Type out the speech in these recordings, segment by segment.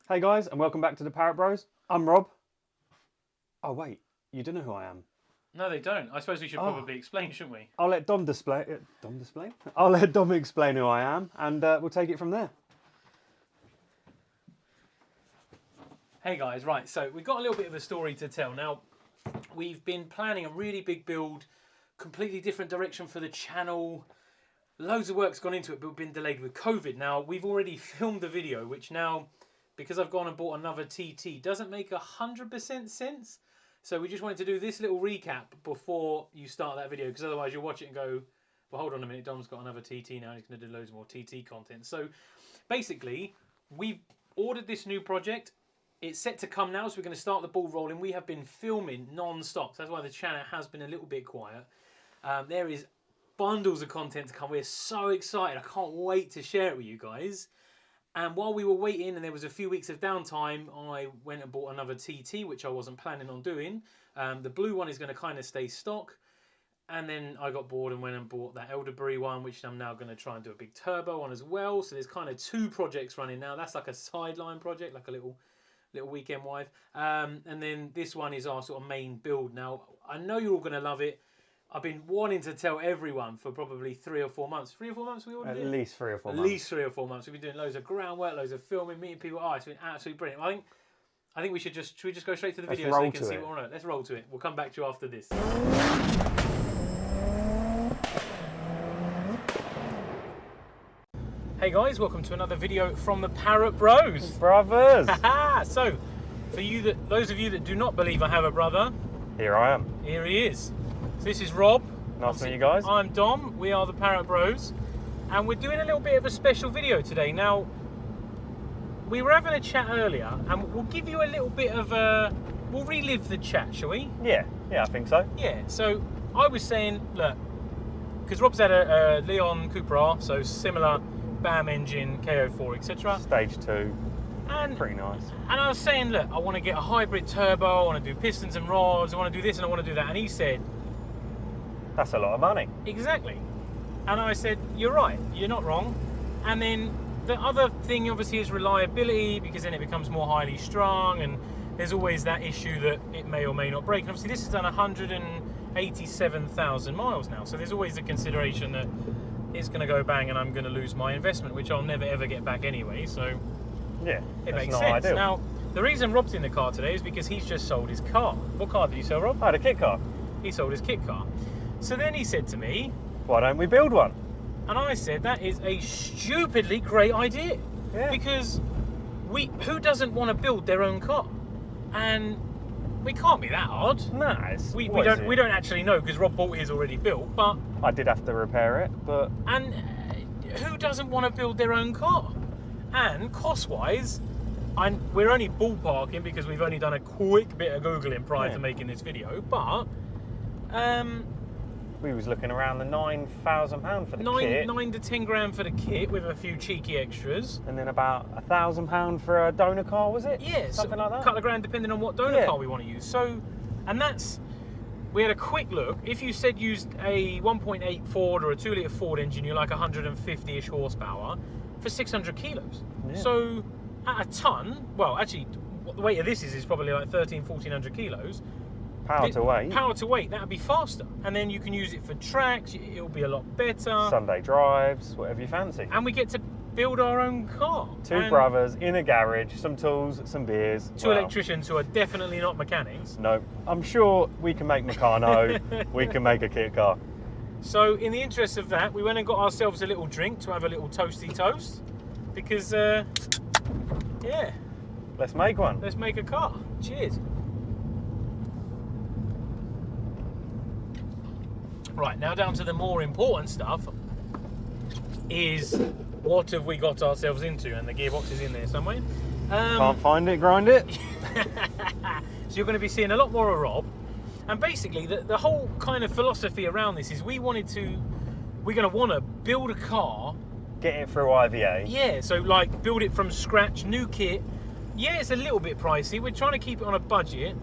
Hey guys, and welcome back to the Parrott Bros. I'm Rob. Oh wait, you don't know who I am. No, they don't. I suppose we should probably explain, shouldn't we? I'll let Dom display. Dom display? I'll let Dom explain who I am, and we'll take it from there. Hey guys, right, so we've got a little bit of a story to tell. Now, we've been planning a really big build, completely different direction for the channel. Loads of work's gone into it, but we've been delayed with COVID. Now, we've already filmed the video, which now, because I've gone and bought another TT, doesn't make 100% sense. So we just wanted to do this little recap before you start that video, because otherwise you'll watch it and go, well, hold on a minute, Dom's got another TT now, he's going to do loads more TT content. So basically, we've ordered this new project. It's set to come now, so we're going to start the ball rolling. We have been filming non-stop. So that's why the channel has been a little bit quiet. There is bundles of content to come. We're so excited. I can't wait to share it with you guys. And while we were waiting and there was a few weeks of downtime, I went and bought another TT, which I wasn't planning on doing. The blue one is going to kind of stay stock. And then I got bored and went and bought that elderberry one, which I'm now going to try and do a big turbo on as well. So there's kind of two projects running now. That's like a sideline project, like a little weekend wife. And then this one is our sort of main build. Now, I know you're all going to love it. I've been wanting to tell everyone for probably 3 or 4 months. 3 or 4 months we ordered it? At least 3 or 4 months. At least 3 or 4 months. We've been doing loads of groundwork, loads of filming, meeting people. Oh, it's been absolutely brilliant. I think we should we just go straight to the video so you can see what we're on. Let's roll to it. We'll come back to you after this. Hey guys, welcome to another video from the Parrott Bros. Brothers! So, for those of you that do not believe I have a brother, Here I am. here he is. So this is Rob. Nice to meet you guys. I'm Dom. We are the Parrott Bros. And we're doing a little bit of a special video today. Now, we were having a chat earlier, and we'll give you a little bit of we'll relive the chat, shall we? Yeah, I think so. Yeah, so I was saying, look, because Rob's had a Leon Cooper R, so similar BAM engine, KO4, etc. Stage 2. And Pretty nice. And I was saying, look, I want to get a hybrid turbo, I want to do pistons and rods, I want to do this and I want to do that. And he said, That's a lot of money. exactly. And I said, you're right, you're not wrong. And then the other thing obviously is reliability, because then it becomes more highly strung, and there's always that issue that it may or may not break. And obviously this has done 187,000 miles now, so there's always the consideration that it's going to go bang and I'm going to lose my investment, which I'll never ever get back anyway, so Yeah, it that's makes not sense. ideal. Now, the reason Rob's in the car today is because he's just sold his car. What car did you sell, Rob? I had a kit car. He sold his kit car. So then he said to me, Why don't we build one? and I said, that is a stupidly great idea. Yeah. Because who doesn't want to build their own car? And we can't be that hard. No, We don't actually know, because Rob bought his already built, but I did have to repair it, but and who doesn't want to build their own car? And cost-wise, we're only ballparking because we've only done a quick bit of Googling prior to making this video, but we was looking around the £9,000 for the kit. 9 to 10 grand for the kit with a few cheeky extras. And then about £1,000 for a donor car, was it? Yeah, Something like that? A couple of grand depending on what donor car we want to use. So, and we had a quick look. If you said used a 1.8 Ford or a 2-litre Ford engine, you're like 150-ish horsepower for 600 kilos. Yeah. So, at a ton, well, actually, what the weight of this is probably like 1,400 kilos. Power to weight. Power to weight, that would be faster. And then you can use it for tracks, it'll be a lot better. Sunday drives, whatever you fancy. And we get to build our own car. Two brothers in a garage, some tools, some beers. Two electricians who are definitely not mechanics. No, I'm sure we can make Meccano, we can make a kit car. So in the interest of that, we went and got ourselves a little drink to have a little toasty toast. Because, yeah. Let's make one. Let's make a car. Cheers. Right, now down to the more important stuff is what have we got ourselves into, and the gearbox is in there somewhere. Can't find it, grind it. So you're going to be seeing a lot more of Rob. And basically the whole kind of philosophy around this is we're going to want to build a car. Get it through IVA. Yeah, so like build it from scratch, new kit. Yeah, it's a little bit pricey. We're trying to keep it on a budget,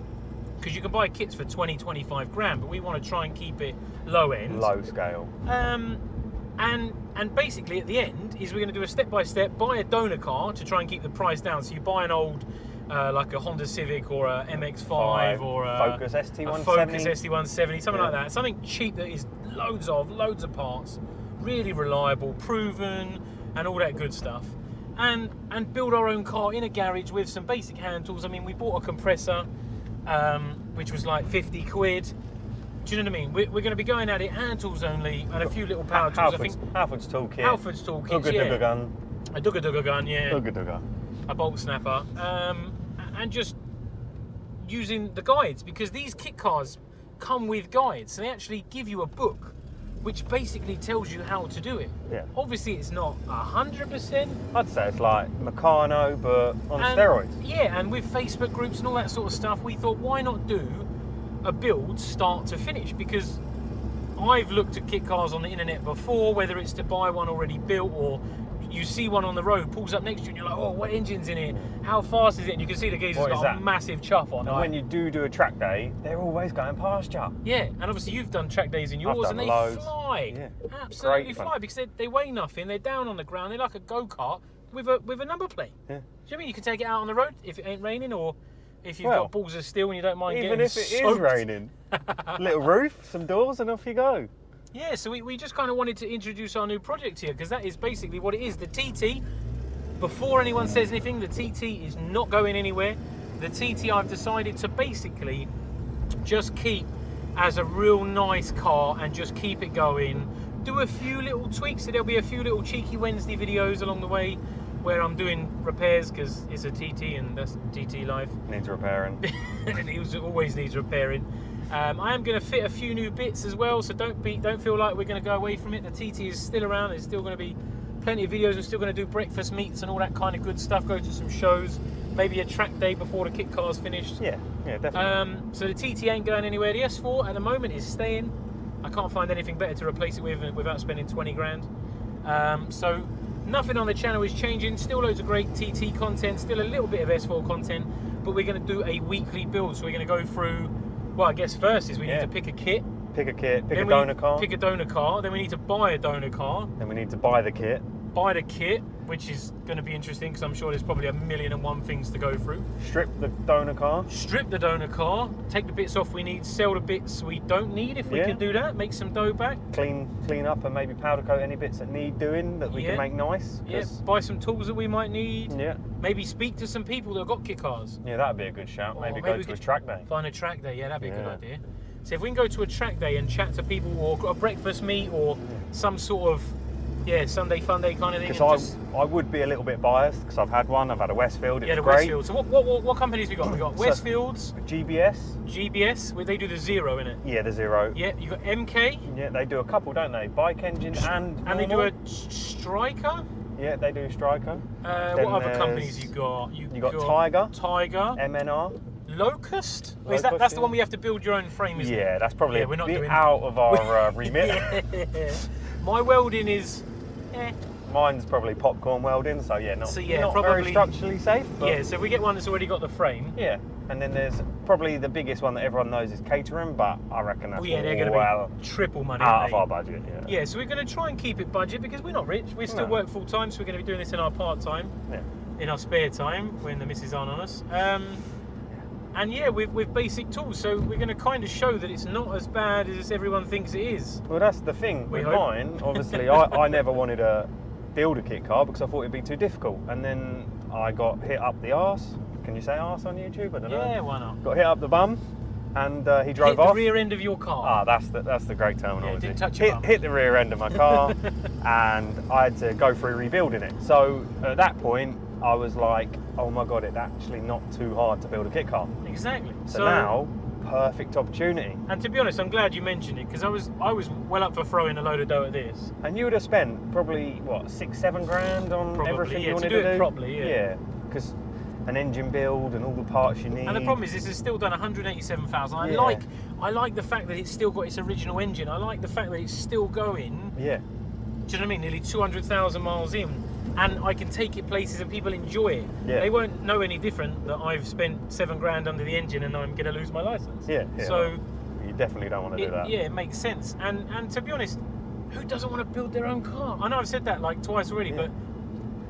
because you can buy kits for 20, 25 grand, but we want to try and keep it low end. Low scale. And basically at the end is we're going to do a step-by-step, buy a donor car to try and keep the price down. So you buy an old, like a Honda Civic or a MX-5 or a Focus ST170. a Focus ST170, something Yeah. like that. Something cheap that is loads of parts, really reliable, proven, and all that good stuff. And build our own car in a garage with some basic hand tools. I mean, we bought a compressor, which was like 50 quid. Do you know what I mean? We're going to be going at it hand tools only and a few little power tools. I think Halford's toolkit. Halford's toolkit, Dugga yeah. Dugga gun. A Dugga gun, yeah. Dugga. A bolt snapper. And just using the guides, because these kit cars come with guides. So they actually give you a book which basically tells you how to do it. Yeah. Obviously, it's not 100%. I'd say it's like Meccano, but on steroids. Yeah, and with Facebook groups and all that sort of stuff, we thought, why not do a build start to finish? Because I've looked at kit cars on the internet before, whether it's to buy one already built or you see one on the road, pulls up next to you and you're like, oh, what engine's in it? How fast is it? And you can see the geezer's got a massive chuff on. And when you do a track day, they're always going past you. Yeah, and obviously you've done track days in yours and they fly. Yeah. Absolutely fly, because they weigh nothing, they're down on the ground, they're like a go-kart with a number plate. Yeah. Do you know what I mean? You can take it out on the road if it ain't raining, or if you've got balls of steel and you don't mind even getting if it soaked. is raining. Little roof, some doors, and off you go. Yeah, so we just kind of wanted to introduce our new project here, because that is basically what it is. The TT, before anyone says anything, the TT is not going anywhere. The TT I've decided to basically just keep as a real nice car and just keep it going. Do a few little tweaks, so there'll be a few little cheeky Wednesday videos along the way where I'm doing repairs, because it's a TT and that's TT life. Needs repairing. And it always needs repairing. I am going to fit a few new bits as well, so don't feel like we're going to go away from it. The TT is still around. There's still going to be plenty of videos. We're still going to do breakfast meets and all that kind of good stuff. Go to some shows, maybe a track day before the kit car's finished. Yeah, definitely. So the TT ain't going anywhere. The S4 at the moment is staying. I can't find anything better to replace it with without spending 20 grand. So nothing on the channel is changing. Still loads of great TT content. Still a little bit of S4 content, but we're going to do a weekly build. So we're going to go through. Well, I guess first is we need to pick a kit. Pick a donor car. Pick a donor car. Then we need to buy a donor car. Then we need to buy the kit. Buy the kit, which is going to be interesting because I'm sure there's probably 1,000,001 things to go through. Strip the donor car. Strip the donor car. Take the bits off we need. Sell the bits we don't need if we can do that. Make some dough back. Clean up and maybe powder coat any bits that need doing that we can make nice. Yeah. Buy some tools that we might need. Yeah. Maybe speak to some people that have got kit cars. Yeah, that'd be a good shout. Maybe go to a track day. Find a track day. Yeah, that'd be a good idea. So if we can go to a track day and chat to people, or a breakfast meet, or some sort of Sunday fun day kind of thing. Because I would be a little bit biased because I've had one. I've had a Westfield. It's great. Westfield. So what companies we got? We got Westfields, GBS, where they do the Zero in it. Yeah, the Zero. Yeah, you got MK. Yeah, they do a couple, don't they? Bike engine and they do a Striker. Yeah, they do Striker. What other companies you got? You got Tiger. MNR. Locust? That's the one we have to build your own frame, isn't it? Yeah, that's probably we're not a bit out of our remit. My welding is... Mine's probably popcorn welding, so not probably very structurally safe. But yeah, so if we get one that's already got the frame. Yeah, and then there's probably the biggest one that everyone knows is catering, but I reckon that's they're going to be triple money out of our budget. Yeah, so we're going to try and keep it budget because we're not rich. We still work full time, so we're going to be doing this in our part time, in our spare time when the missus aren't on us. And with basic tools, so we're going to kind of show that it's not as bad as everyone thinks it is. Well, that's the thing with mine. Obviously, I never wanted to build a kit car because I thought it'd be too difficult, and then I got hit up the arse. Can you say arse on YouTube? I don't know. Yeah, why not? Got hit up the bum, and he drove off. Hit the rear end of your car. That's the great terminology. Didn't touch your bum. Hit the rear end of my car, and I had to go through rebuilding it. So at that point, I was like, oh my god, it's actually not too hard to build a kit car. Exactly. So now, perfect opportunity. And to be honest, I'm glad you mentioned it because I was well up for throwing a load of dough at this. And you would have spent probably what, 6-7 grand on everything you wanted to do. To do it properly, Yeah, because an engine build and all the parts you need. And the problem is, this has still done 187,000. I like the fact that it's still got its original engine. I like the fact that it's still going. Yeah. Do you know what I mean? Nearly 200,000 miles in. And I can take it places and people enjoy it. Yeah. They won't know any different that I've spent 7 grand under the engine and I'm going to lose my license. Yeah. So you definitely don't want to do that. Yeah, it makes sense. And to be honest, who doesn't want to build their own car? I know I've said that like twice already, but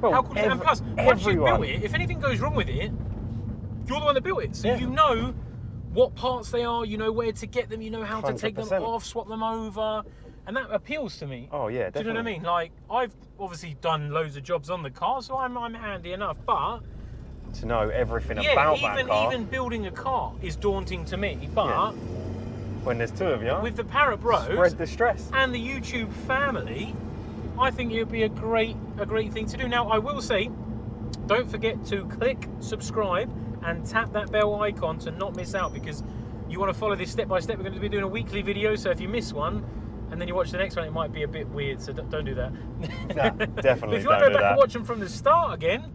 Well, how cool is that? And plus, once you've everyone. built it, if anything goes wrong with it, you're the one that built it. So Yeah. you know what parts they are, you know where to get them, you know how to take them 100%. off, swap them over. And that appeals to me. Oh yeah, Do you definitely. know what I mean? Like, I've obviously done loads of jobs on the car, so I'm handy enough. But To know everything yeah, about that car. even building a car is daunting to me. But Yeah. When there's two of you, with the Parrott Bros spread the stress. and the YouTube family, I think it would be a great thing to do. Now, I will say, don't forget to click subscribe and tap that bell icon to not miss out, because you want to follow this step by step. We're going to be doing a weekly video, so if you miss one and then you watch the next one, it might be a bit weird, so don't do that. No, definitely But if you want to don't go do back that. and watch them from the start again,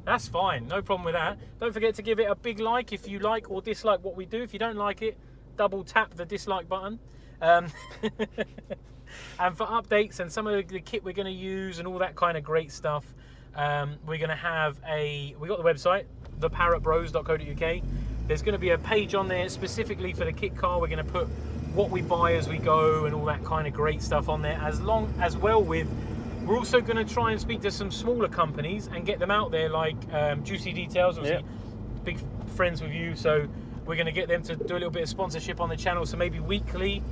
that's fine, no problem with that. Don't forget to give it a big like if you like or dislike what we do. If you don't like it, double tap the dislike button. And for updates and some of the kit we're going to use and all that kind of great stuff, we're going to have we got the website, theparrottbros.co.uk. There's going to be a page on there specifically for the kit car. We're going to put what we buy as we go and all that kind of great stuff on there, as well with, we're also going to try and speak to some smaller companies and get them out there, like Juicy Details, obviously big friends with you, so we're going to get them to do a little bit of sponsorship on the channel. So maybe weekly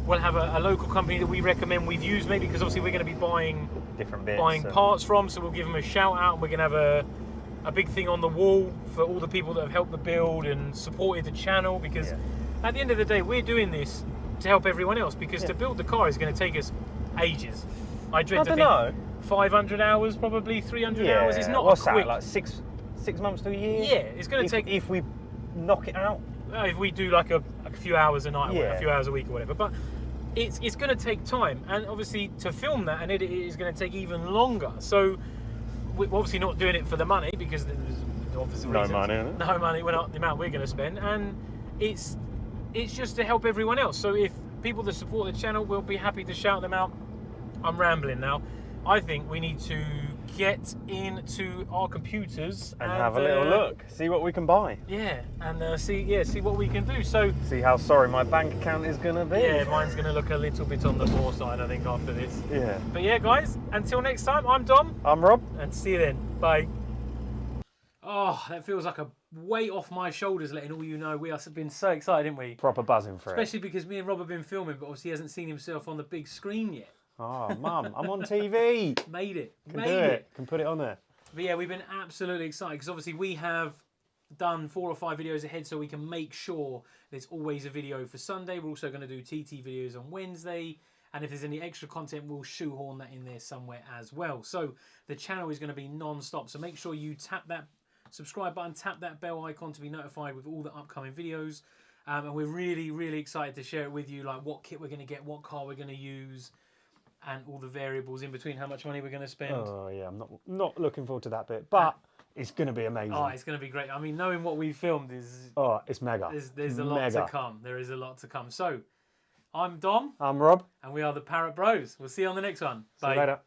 we'll have a local company that we recommend we've used, maybe because obviously we're going to be buying Different bits. parts from, so we'll give them a shout out, and we're going to have a big thing on the wall for all the people that have helped the build and supported the channel, because at the end of the day we're doing this to help everyone else, because to build the car is going to take us ages. I dread to think 500 hours, probably 300 hours. It's not What's a quick. that, like six months to a year? Yeah, it's going to take. If we knock it out. If we do like a few hours a night, or a Yeah. few hours a week or whatever, but it's going to take time, and obviously to film that and edit it is going to take even longer. So we're obviously not doing it for the money, because there's obviously No reasons. money, innit? No money, we're not the amount we're going to spend, and it's just to help everyone else. So if people that support the channel, we'll be happy to shout them out. I'm rambling now. I think we need to get into our computers And have a little look, see what we can buy. Yeah, and see what we can do. So See how sorry my bank account is gonna be. yeah, mine's going to look a little bit on the poor side, I think, after this. Yeah. But yeah, guys, until next time, I'm Dom, I'm Rob. and see you then. Bye. Oh, that feels like a weight off my shoulders, letting all you know we have been so excited, didn't we? Proper buzzing for Especially because me and Rob have been filming, but obviously he hasn't seen himself on the big screen yet. it. Oh, Mum, I'm on TV. Made it. Can Made do it. it. Can put it on there. But yeah, we've been absolutely excited, because obviously we have done 4 or 5 videos ahead, so we can make sure there's always a video for Sunday. We're also going to do TT videos on Wednesday, and if there's any extra content, we'll shoehorn that in there somewhere as well. So the channel is going to be non-stop, so make sure you tap that subscribe button, tap that bell icon to be notified with all the upcoming videos. And we're really, really excited to share it with you, like what kit we're going to get, what car we're going to use, and all the variables in between, how much money we're going to spend. Oh yeah, I'm not looking forward to that bit, but it's going to be amazing. Oh, it's going to be great. I mean, knowing what we filmed is... Oh, it's mega. There's a lot to come. There is a lot to come. So, I'm Dom, I'm Rob. and we are the Parrott Bros. We'll see you on the next one. See you later.